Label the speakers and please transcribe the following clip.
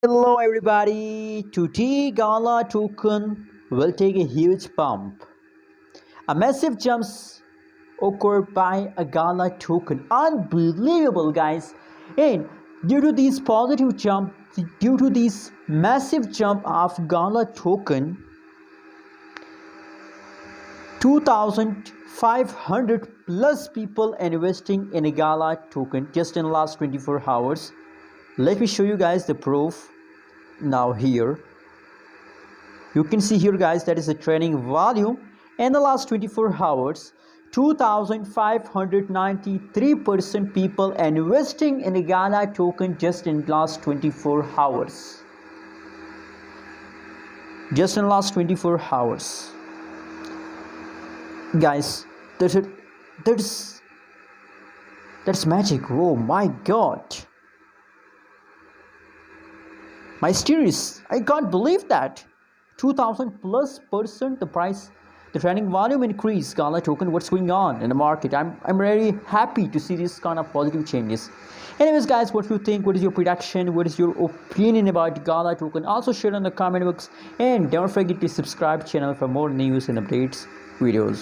Speaker 1: Hello everybody, today Gala token will take a huge pump. A massive jumps occurred by a Gala token. Unbelievable guys. And due to this positive jump, due to this massive jump of Gala token, 2,500 plus people investing in a Gala token just in the last 24 hours. Let me show you guys the proof now here. You can see here guys, that is the trading volume in the last 24 hours. 2,593% people investing in a Gala token just in last 24 hours. Just in last 24 hours. Guys, that's magic. Oh my god. My steers, I can't believe that. 2000 plus percent the price, the trading volume increase. Gala token, what's going on in the market? I'm very happy to see this kind of positive changes. Anyways guys, what do you think? What is your prediction? What is your opinion about Gala token? Also share in the comment box, and don't forget to subscribe channel for more news and updates videos.